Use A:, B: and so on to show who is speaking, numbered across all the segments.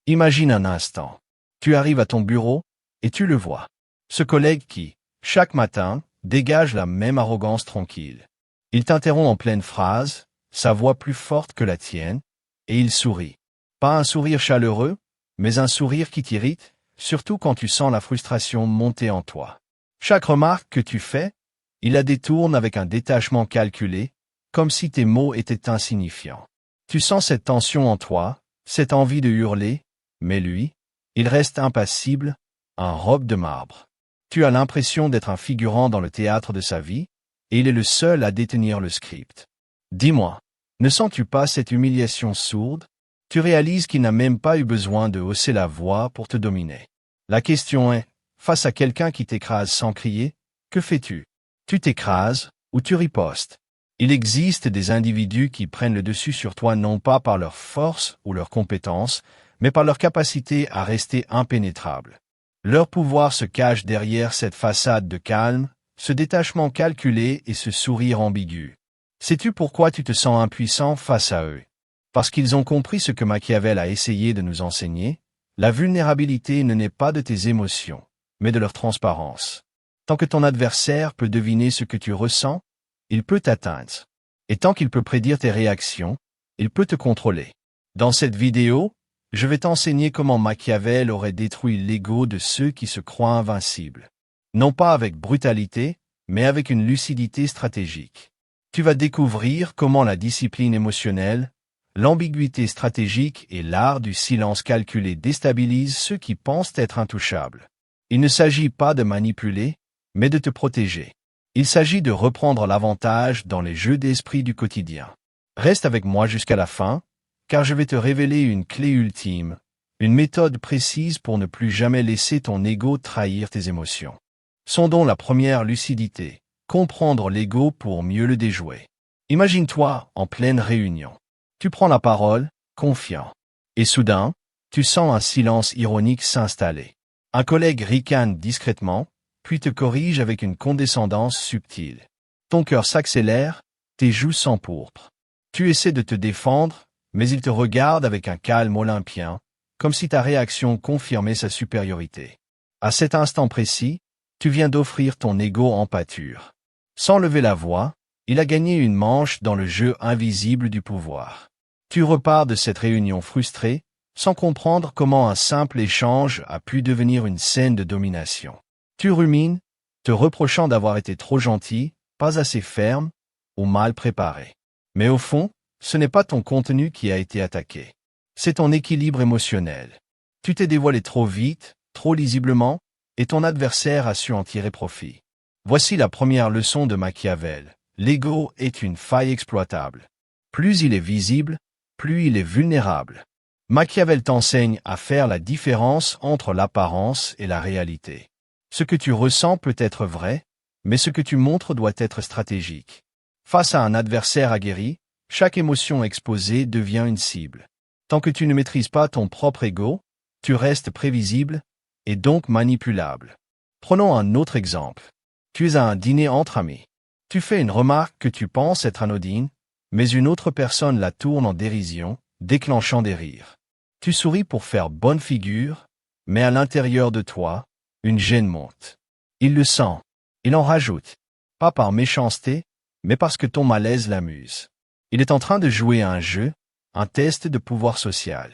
A: Imagine un instant. Tu arrives à ton bureau, et tu le vois. Ce collègue qui, chaque matin, dégage la même arrogance tranquille. Il t'interrompt en pleine phrase, sa voix plus forte que la tienne, et il sourit. Pas un sourire chaleureux, mais un sourire qui t'irrite, surtout quand tu sens la frustration monter en toi. Chaque remarque que tu fais, il la détourne avec un détachement calculé, comme si tes mots étaient insignifiants. Tu sens cette tension en toi, cette envie de hurler, mais lui, il reste impassible, un roc de marbre. Tu as l'impression d'être un figurant dans le théâtre de sa vie, et il est le seul à détenir le script. Dis-moi, ne sens-tu pas cette humiliation sourde? Tu réalises qu'il n'a même pas eu besoin de hausser la voix pour te dominer. La question est, face à quelqu'un qui t'écrase sans crier, que fais-tu? Tu t'écrases ou tu ripostes? Il existe des individus qui prennent le dessus sur toi non pas par leur force ou leur compétence, mais par leur capacité à rester impénétrables. Leur pouvoir se cache derrière cette façade de calme, ce détachement calculé et ce sourire ambigu. Sais-tu pourquoi tu te sens impuissant face à eux? Parce qu'ils ont compris ce que Machiavel a essayé de nous enseigner, la vulnérabilité ne naît pas de tes émotions, mais de leur transparence. Tant que ton adversaire peut deviner ce que tu ressens, il peut t'atteindre. Et tant qu'il peut prédire tes réactions, il peut te contrôler. Dans cette vidéo, je vais t'enseigner comment Machiavel aurait détruit l'ego de ceux qui se croient invincibles. Non pas avec brutalité, mais avec une lucidité stratégique. Tu vas découvrir comment la discipline émotionnelle, l'ambiguïté stratégique et l'art du silence calculé déstabilisent ceux qui pensent être intouchables. Il ne s'agit pas de manipuler, mais de te protéger. Il s'agit de reprendre l'avantage dans les jeux d'esprit du quotidien. Reste avec moi jusqu'à la fin, car je vais te révéler une clé ultime, une méthode précise pour ne plus jamais laisser ton ego trahir tes émotions. Sondons la première lucidité, comprendre l'ego pour mieux le déjouer. Imagine-toi en pleine réunion. Tu prends la parole, confiant. Et soudain, tu sens un silence ironique s'installer. Un collègue ricane discrètement, puis te corrige avec une condescendance subtile. Ton cœur s'accélère, tes joues s'empourprent. Tu essaies de te défendre, mais il te regarde avec un calme olympien, comme si ta réaction confirmait sa supériorité. À cet instant précis, tu viens d'offrir ton ego en pâture. Sans lever la voix, il a gagné une manche dans le jeu invisible du pouvoir. Tu repars de cette réunion frustré, sans comprendre comment un simple échange a pu devenir une scène de domination. Tu rumines, te reprochant d'avoir été trop gentil, pas assez ferme, ou mal préparé. Mais au fond, ce n'est pas ton contenu qui a été attaqué. C'est ton équilibre émotionnel. Tu t'es dévoilé trop vite, trop lisiblement, et ton adversaire a su en tirer profit. Voici la première leçon de Machiavel. L'ego est une faille exploitable. Plus il est visible, plus il est vulnérable. Machiavel t'enseigne à faire la différence entre l'apparence et la réalité. Ce que tu ressens peut être vrai, mais ce que tu montres doit être stratégique. Face à un adversaire aguerri, chaque émotion exposée devient une cible. Tant que tu ne maîtrises pas ton propre ego, tu restes prévisible et donc manipulable. Prenons un autre exemple. Tu es à un dîner entre amis. Tu fais une remarque que tu penses être anodine, mais une autre personne la tourne en dérision, déclenchant des rires. Tu souris pour faire bonne figure, mais à l'intérieur de toi, une gêne monte. Il le sent. Il en rajoute. Pas par méchanceté, mais parce que ton malaise l'amuse. Il est en train de jouer à un jeu, un test de pouvoir social.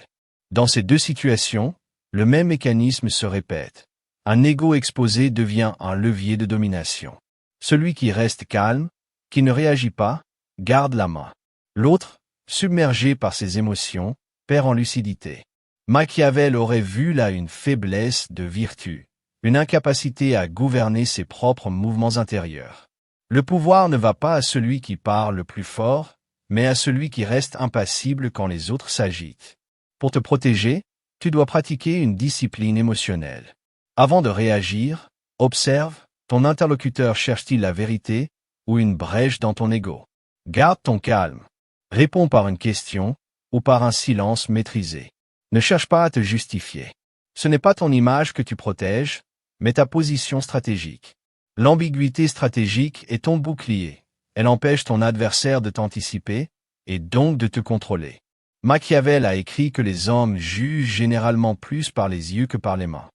A: Dans ces deux situations, le même mécanisme se répète. Un ego exposé devient un levier de domination. Celui qui reste calme, qui ne réagit pas, garde la main. L'autre, submergé par ses émotions, perd en lucidité. Machiavel aurait vu là une faiblesse de vertu, une incapacité à gouverner ses propres mouvements intérieurs. Le pouvoir ne va pas à celui qui parle le plus fort, mais à celui qui reste impassible quand les autres s'agitent. Pour te protéger, tu dois pratiquer une discipline émotionnelle. Avant de réagir, observe, ton interlocuteur cherche-t-il la vérité ou une brèche dans ton ego? Garde ton calme. Réponds par une question ou par un silence maîtrisé. Ne cherche pas à te justifier. Ce n'est pas ton image que tu protèges, mais ta position stratégique. L'ambiguïté stratégique est ton bouclier. Elle empêche ton adversaire de t'anticiper et donc de te contrôler. Machiavel a écrit que les hommes jugent généralement plus par les yeux que par les mains.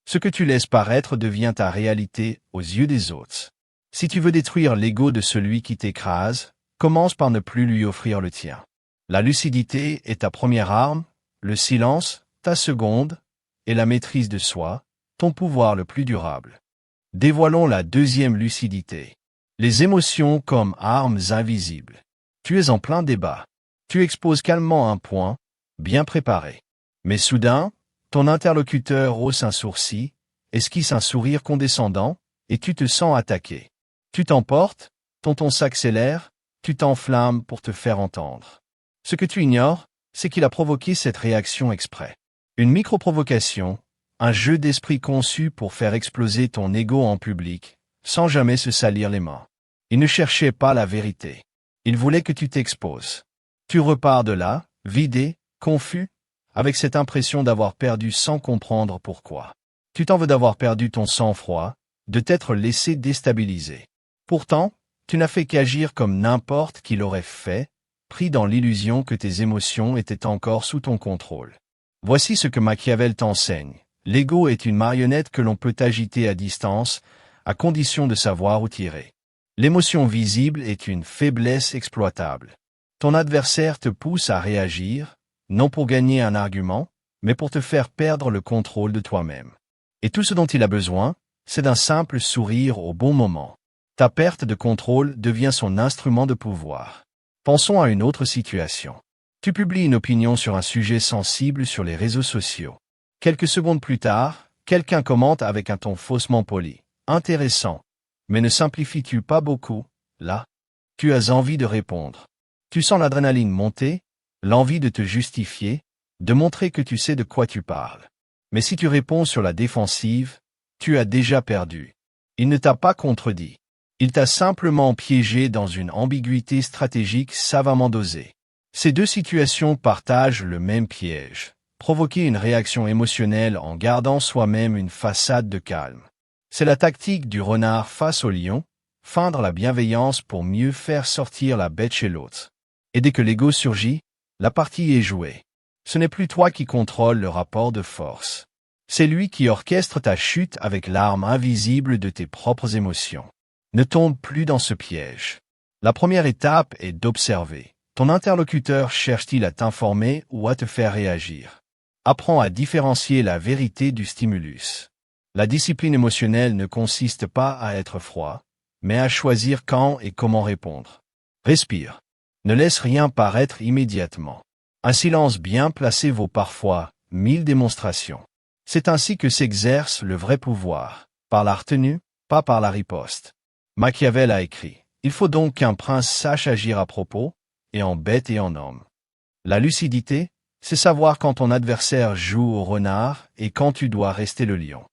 A: Ce que tu laisses paraître devient ta réalité aux yeux des autres. Si tu veux détruire l'ego de celui qui t'écrase, commence par ne plus lui offrir le tien. La lucidité est ta première arme, le silence, ta seconde, et la maîtrise de soi, ton pouvoir le plus durable. Dévoilons la deuxième lucidité. Les émotions comme armes invisibles. Tu es en plein débat. Tu exposes calmement un point, bien préparé. Mais soudain, ton interlocuteur hausse un sourcil, esquisse un sourire condescendant, et tu te sens attaqué. Tu t'emportes, ton ton s'accélère, tu t'enflammes pour te faire entendre. Ce que tu ignores, c'est qu'il a provoqué cette réaction exprès. Une micro-provocation, un jeu d'esprit conçu pour faire exploser ton ego en public, sans jamais se salir les mains. Il ne cherchait pas la vérité. Il voulait que tu t'exposes. Tu repars de là, vidé, confus, avec cette impression d'avoir perdu sans comprendre pourquoi. Tu t'en veux d'avoir perdu ton sang-froid, de t'être laissé déstabiliser. Pourtant, tu n'as fait qu'agir comme n'importe qui l'aurait fait, pris dans l'illusion que tes émotions étaient encore sous ton contrôle. Voici ce que Machiavel t'enseigne. L'ego est une marionnette que l'on peut agiter à distance, à condition de savoir où tirer. L'émotion visible est une faiblesse exploitable. Ton adversaire te pousse à réagir, non pour gagner un argument, mais pour te faire perdre le contrôle de toi-même. Et tout ce dont il a besoin, c'est d'un simple sourire au bon moment. Ta perte de contrôle devient son instrument de pouvoir. Pensons à une autre situation. Tu publies une opinion sur un sujet sensible sur les réseaux sociaux. Quelques secondes plus tard, quelqu'un commente avec un ton faussement poli. Intéressant. Mais ne simplifies-tu pas beaucoup, là? Tu as envie de répondre. Tu sens l'adrénaline monter, l'envie de te justifier, de montrer que tu sais de quoi tu parles. Mais si tu réponds sur la défensive, tu as déjà perdu. Il ne t'a pas contredit. Il t'a simplement piégé dans une ambiguïté stratégique savamment dosée. Ces deux situations partagent le même piège. Provoquer une réaction émotionnelle en gardant soi-même une façade de calme. C'est la tactique du renard face au lion, feindre la bienveillance pour mieux faire sortir la bête chez l'autre. Et dès que l'ego surgit, la partie est jouée. Ce n'est plus toi qui contrôle le rapport de force. C'est lui qui orchestre ta chute avec l'arme invisible de tes propres émotions. Ne tombe plus dans ce piège. La première étape est d'observer. Ton interlocuteur cherche-t-il à t'informer ou à te faire réagir? Apprends à différencier la vérité du stimulus. La discipline émotionnelle ne consiste pas à être froid, mais à choisir quand et comment répondre. Respire. Ne laisse rien paraître immédiatement. Un silence bien placé vaut parfois 1000 démonstrations. C'est ainsi que s'exerce le vrai pouvoir, par la retenue, pas par la riposte. Machiavel a écrit « Il faut donc qu'un prince sache agir à propos, et en bête et en homme. » La lucidité, c'est savoir quand ton adversaire joue au renard et quand tu dois rester le lion.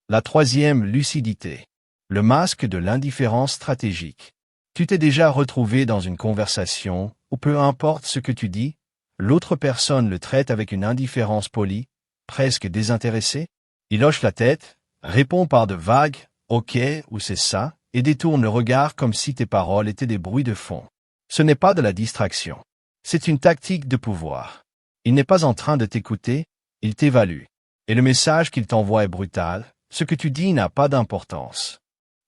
A: La troisième lucidité. Le masque de l'indifférence stratégique. Tu t'es déjà retrouvé dans une conversation où peu importe ce que tu dis, l'autre personne le traite avec une indifférence polie, presque désintéressée. Il hoche la tête, répond par de vagues « ok » ou « c'est ça » et détourne le regard comme si tes paroles étaient des bruits de fond. Ce n'est pas de la distraction. C'est une tactique de pouvoir. Il n'est pas en train de t'écouter, il t'évalue. Et le message qu'il t'envoie est brutal, ce que tu dis n'a pas d'importance.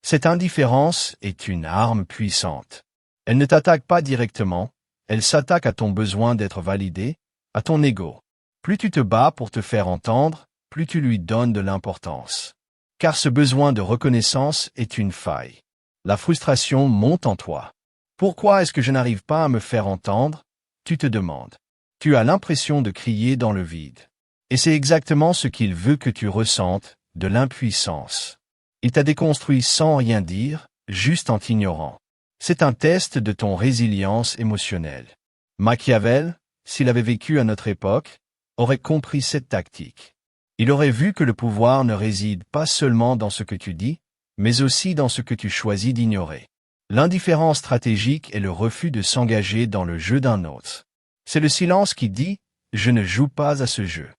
A: Cette indifférence est une arme puissante. Elle ne t'attaque pas directement, elle s'attaque à ton besoin d'être validé, à ton ego. Plus tu te bats pour te faire entendre, plus tu lui donnes de l'importance. Car ce besoin de reconnaissance est une faille. La frustration monte en toi. Pourquoi est-ce que je n'arrive pas à me faire entendre? Tu te demandes. Tu as l'impression de crier dans le vide. Et c'est exactement ce qu'il veut que tu ressentes, de l'impuissance. Il t'a déconstruit sans rien dire, juste en t'ignorant. C'est un test de ton résilience émotionnelle. Machiavel, s'il avait vécu à notre époque, aurait compris cette tactique. Il aurait vu que le pouvoir ne réside pas seulement dans ce que tu dis, mais aussi dans ce que tu choisis d'ignorer. L'indifférence stratégique est le refus de s'engager dans le jeu d'un autre. C'est le silence qui dit « je ne joue pas à ce jeu ».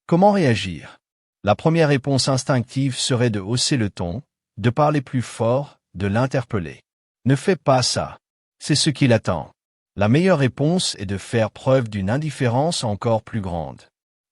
A: Comment réagir? La première réponse instinctive serait de hausser le ton, de parler plus fort, de l'interpeller. Ne fais pas ça. C'est ce qu'il attend. La meilleure réponse est de faire preuve d'une indifférence encore plus grande.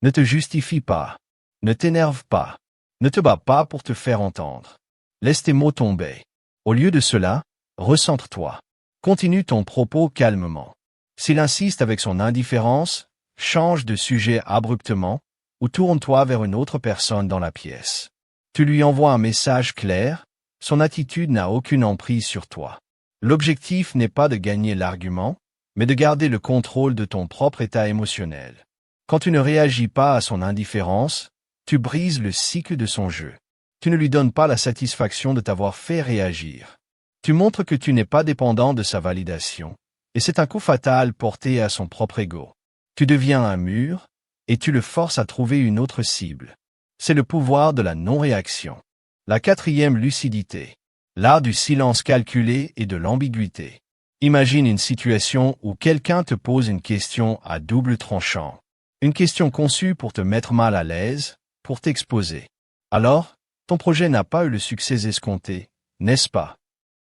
A: Ne te justifie pas. Ne t'énerve pas. Ne te bats pas pour te faire entendre. Laisse tes mots tomber. Au lieu de cela, recentre-toi. Continue ton propos calmement. S'il insiste avec son indifférence, change de sujet abruptement ou tourne-toi vers une autre personne dans la pièce. Tu lui envoies un message clair, son attitude n'a aucune emprise sur toi. L'objectif n'est pas de gagner l'argument, mais de garder le contrôle de ton propre état émotionnel. Quand tu ne réagis pas à son indifférence, tu brises le cycle de son jeu. Tu ne lui donnes pas la satisfaction de t'avoir fait réagir. Tu montres que tu n'es pas dépendant de sa validation, et c'est un coup fatal porté à son propre ego. Tu deviens un mur, et tu le forces à trouver une autre cible. C'est le pouvoir de la non-réaction. La quatrième lucidité. L'art du silence calculé et de l'ambiguïté. Imagine une situation où quelqu'un te pose une question à double tranchant. Une question conçue pour te mettre mal à l'aise, pour t'exposer. Alors, ton projet n'a pas eu le succès escompté, n'est-ce pas?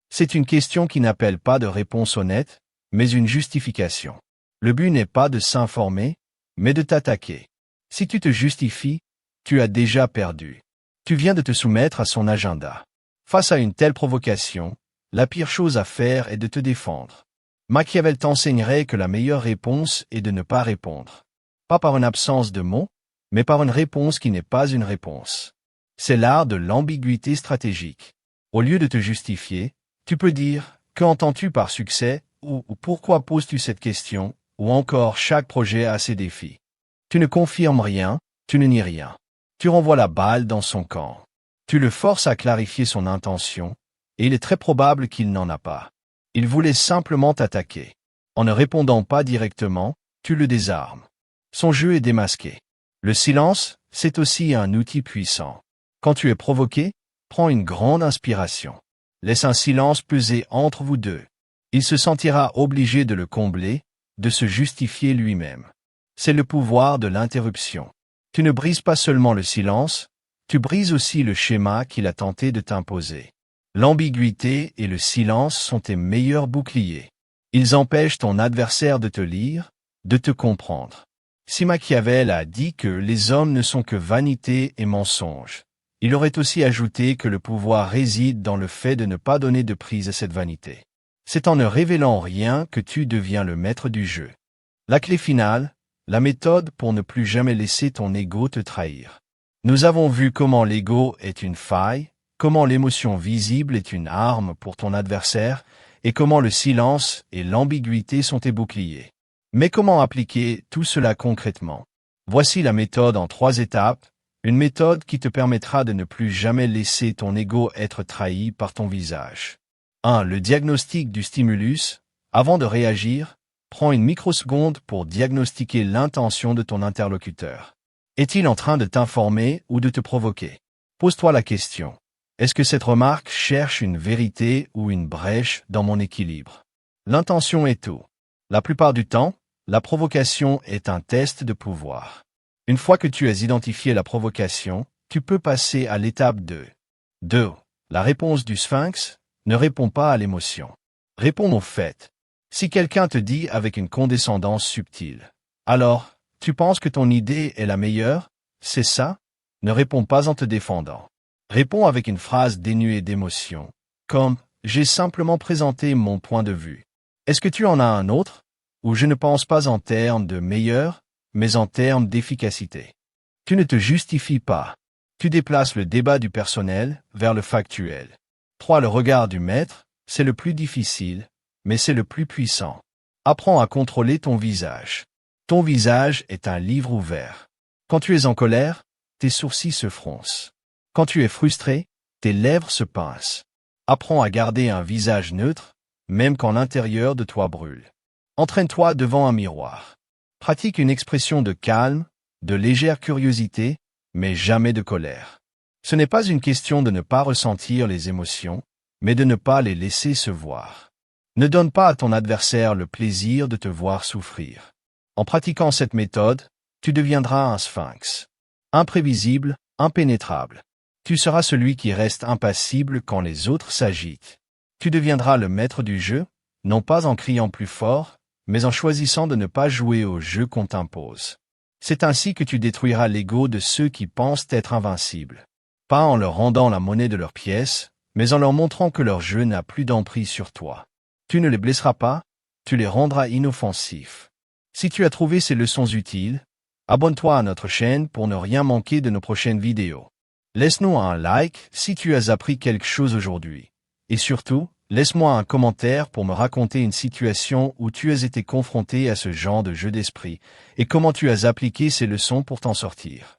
A: C'est une question qui n'appelle pas de réponse honnête, mais une justification. Le but n'est pas de s'informer, mais de t'attaquer. Si tu te justifies, tu as déjà perdu. Tu viens de te soumettre à son agenda. Face à une telle provocation, la pire chose à faire est de te défendre. Machiavel t'enseignerait que la meilleure réponse est de ne pas répondre. Pas par une absence de mots, mais par une réponse qui n'est pas une réponse. C'est l'art de l'ambiguïté stratégique. Au lieu de te justifier, tu peux dire « Qu'entends-tu par succès ?» ou « Pourquoi poses-tu cette question ?» ou encore « Chaque projet a ses défis. » Tu ne confirmes rien, tu ne nies rien. Tu renvoies la balle dans son camp. Tu le forces à clarifier son intention, et il est très probable qu'il n'en a pas. Il voulait simplement t'attaquer. En ne répondant pas directement, tu le désarmes. Son jeu est démasqué. Le silence, c'est aussi un outil puissant. Quand tu es provoqué, prends une grande inspiration. Laisse un silence peser entre vous deux. Il se sentira obligé de le combler, de se justifier lui-même. C'est le pouvoir de l'interruption. Tu ne brises pas seulement le silence, tu brises aussi le schéma qu'il a tenté de t'imposer. L'ambiguïté et le silence sont tes meilleurs boucliers. Ils empêchent ton adversaire de te lire, de te comprendre. Si Machiavel a dit que les hommes ne sont que vanité et mensonge, il aurait aussi ajouté que le pouvoir réside dans le fait de ne pas donner de prise à cette vanité. C'est en ne révélant rien que tu deviens le maître du jeu. La clé finale, la méthode pour ne plus jamais laisser ton ego te trahir. Nous avons vu comment l'ego est une faille, comment l'émotion visible est une arme pour ton adversaire, et comment le silence et l'ambiguïté sont tes boucliers. Mais comment appliquer tout cela concrètement? Voici la méthode en 3 étapes, une méthode qui te permettra de ne plus jamais laisser ton ego être trahi par ton visage. 1. Le diagnostic du stimulus. Avant de réagir, prends une microseconde pour diagnostiquer l'intention de ton interlocuteur. Est-il en train de t'informer ou de te provoquer? Pose-toi la question. Est-ce que cette remarque cherche une vérité ou une brèche dans mon équilibre? L'intention est tout. La plupart du temps, la provocation est un test de pouvoir. Une fois que tu as identifié la provocation, tu peux passer à l'étape 2. 2. La réponse du sphinx. Ne réponds pas à l'émotion. Réponds au fait. Si quelqu'un te dit avec une condescendance subtile, alors, tu penses que ton idée est la meilleure? C'est ça? Ne réponds pas en te défendant. Réponds avec une phrase dénuée d'émotion, comme « J'ai simplement présenté mon point de vue. Est-ce que tu en as un autre? » Ou « Je ne pense pas en termes de meilleur, mais en termes d'efficacité. » Tu ne te justifies pas. Tu déplaces le débat du personnel vers le factuel. 3. Le regard du maître, c'est le plus difficile, mais c'est le plus puissant. Apprends à contrôler ton visage. Ton visage est un livre ouvert. Quand tu es en colère, tes sourcils se froncent. Quand tu es frustré, tes lèvres se pincent. Apprends à garder un visage neutre, même quand l'intérieur de toi brûle. Entraîne-toi devant un miroir. Pratique une expression de calme, de légère curiosité, mais jamais de colère. Ce n'est pas une question de ne pas ressentir les émotions, mais de ne pas les laisser se voir. Ne donne pas à ton adversaire le plaisir de te voir souffrir. En pratiquant cette méthode, tu deviendras un sphinx. Imprévisible, impénétrable. Tu seras celui qui reste impassible quand les autres s'agitent. Tu deviendras le maître du jeu, non pas en criant plus fort, mais en choisissant de ne pas jouer au jeu qu'on t'impose. C'est ainsi que tu détruiras l'ego de ceux qui pensent être invincibles. Pas en leur rendant la monnaie de leurs pièces, mais en leur montrant que leur jeu n'a plus d'emprise sur toi. Tu ne les blesseras pas, tu les rendras inoffensifs. Si tu as trouvé ces leçons utiles, abonne-toi à notre chaîne pour ne rien manquer de nos prochaines vidéos. Laisse-nous un like si tu as appris quelque chose aujourd'hui. Et surtout, laisse-moi un commentaire pour me raconter une situation où tu as été confronté à ce genre de jeu d'esprit et comment tu as appliqué ces leçons pour t'en sortir.